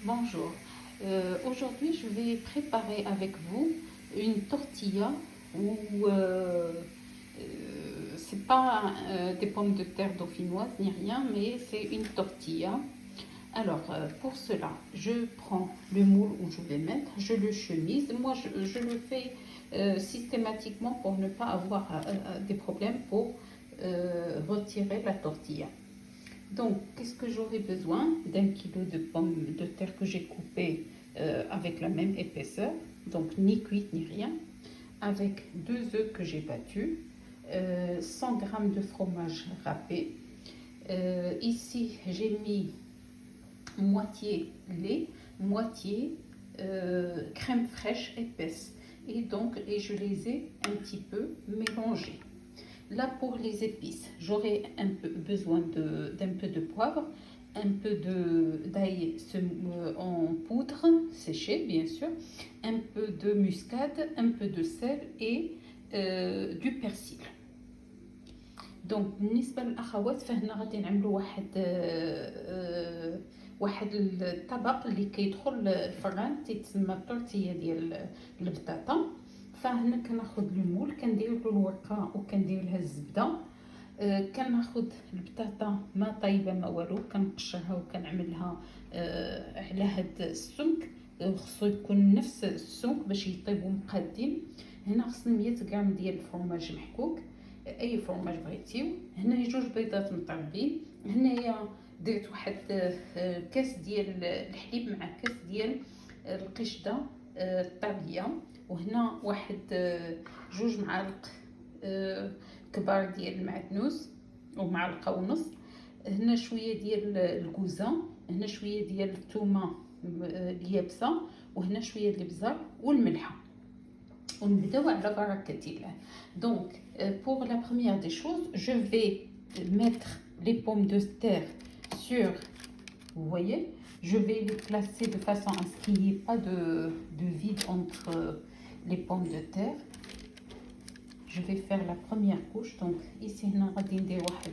Bonjour. Aujourd'hui, je vais préparer avec vous une tortilla où c'est pas des pommes de terre dauphinoises ni rien, mais c'est une tortilla. Alors, pour cela, je prends le moule où je vais mettre, je le chemise. Moi, je le fais systématiquement pour ne pas avoir des problèmes pour retirer la tortilla. Donc, qu'est-ce que j'aurai besoin? D'un kilo de pommes de terre que j'ai coupées avec la même épaisseur, donc ni cuite ni rien, avec 2 œufs que j'ai battus, 100 g de fromage râpé. Ici, j'ai mis moitié lait, moitié crème fraîche épaisse. Et je les ai un petit peu mélangés. Là, pour les épices, j'aurai besoin d'un peu de poivre, un peu d'ail en poudre séché, bien sûr, un peu de muscade, un peu de sel et du persil. دونك بالنسبه للاخوات فهنا غادي نعملوا واحد الطبق اللي كيدخل الفران تيتسمى الطورتيه ديال البطاطا. فهنا كناخذ المول كندير له الورقه وكندير لها الزبده. كناخذ البطاطا ما طايبه ما والو كنقشرها وكنعملها على هاد السمك. خصو يكون نفس السمك باش يطيبوا مقادين. هنا خصني 100 غرام ديال الفرماج محكوك، اي فرماج بغيتيو. هنايا 2 بيضات مطربين. هنايا درت واحد كاس ديال الحليب مع كاس ديال القشده الطريه، وهنا واحد 2 معالق كبار ديال المعدنوس ومعلقه ونص. هنا شويه ديال الكوزه، هنا شويه ديال الثومه اليابسه، وهنا شويه الابزار والملحه. ونبداو على بركه الله. Donc pour la première des choses, je vais mettre les pommes de terre sur, vous voyez, je vais les placer de façon à ce qu'il n'y ait pas de vide entre les pommes de terre. Je vais faire la première couche. Donc ici هنا غادي ندير واحد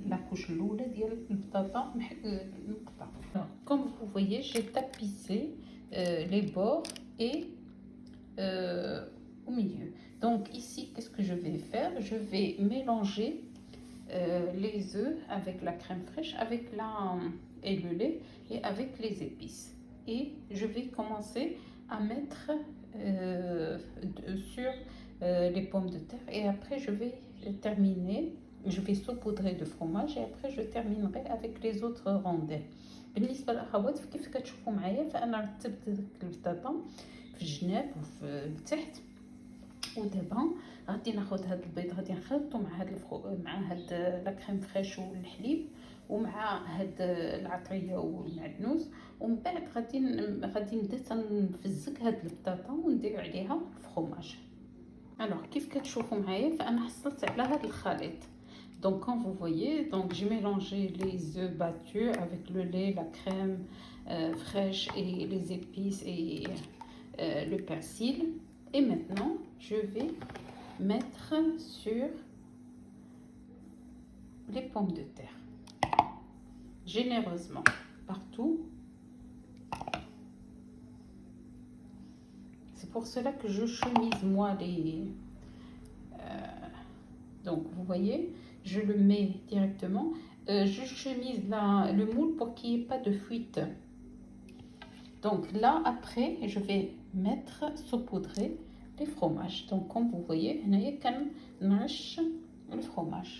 la couche الاولى ديال البطاطا مقطع. Comme vous voyez, j'ai tapissé les bords et au milieu. Donc ici, qu'est-ce que je vais faire? Je vais mélanger les œufs avec la crème fraîche, et le lait et avec les épices. Et je vais commencer à mettre sur les pommes de terre, et après je vais terminer, je vais saupoudrer de fromage, et après je terminerai avec les autres rondelles. بالنسبه للاخوات كيف كتشوفوا معايا فانا رتبت البطاطا في الجناب وفي التحت. ودابا غادي ناخذ هذا البيض غادي نخلطو مع هاد لا كريم فريش والحليب ومع هاد العطريه والمعدنوس، ومن بعد غادي نبدا تنفزك هاد البطاطا وندير عليها الفرماج. الوغ كيف كتشوفوا معايا فانا حصلت على هاد الخليط. Donc quand vous voyez, donc j'ai mélangé les œufs battus avec le lait, la crème fraîche et les épices et le persil. Et maintenant, je vais mettre sur les pommes de terre, généreusement, partout. C'est pour cela que je chemise moi donc vous voyez, je le mets directement. Je chemise le moule pour qu'il n'y ait pas de fuite. Donc là, après, je vais saupoudrer les fromages. Donc comme vous voyez, le fromage.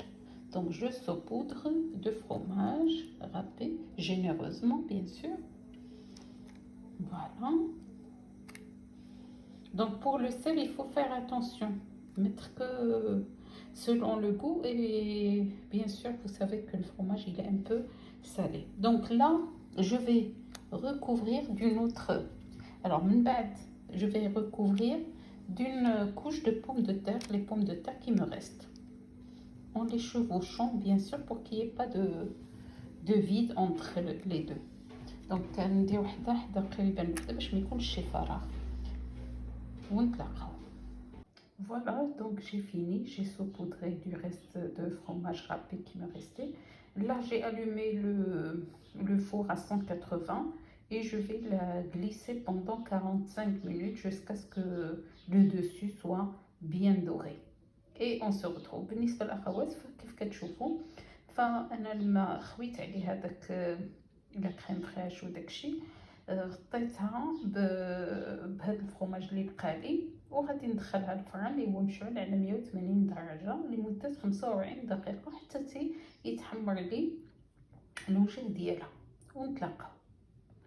Donc je saupoudre de fromage râpé généreusement, bien sûr. Voilà. Donc pour le sel, il faut faire attention, mettre que selon le goût, et bien sûr vous savez que le fromage il est un peu salé. Donc là, je vais recouvrir d'une autre. Alors je vais recouvrir d'une couche de pommes de terre, les pommes de terre qui me restent, en les chevauchant bien sûr pour qu'il n'y ait pas de vide entre les deux. Donc كندير وحده قريبه من وحده باش ما يكونش شي فراغ ونطلقها. Voilà, donc j'ai fini, j'ai saupoudré du reste de fromage râpé qui me restait. Là j'ai allumé le four à 180 et je vais la glisser pendant 45 minutes jusqu'à ce que le dessus soit bien doré. Et on se retrouve. بالنسبة للأخوات كيف كتشوفوا، فأنا لما خويت عليه هذاك لا كريم فريش وداكشي، غطيتها بهذا الفرomاج اللي بقى لي، وغادي ندخلها الفران اللي هو مشعل على 180 درجة لمدة 45 دقيقة حتى يتحمر لي الوجه ديالها، ونتلاقاو.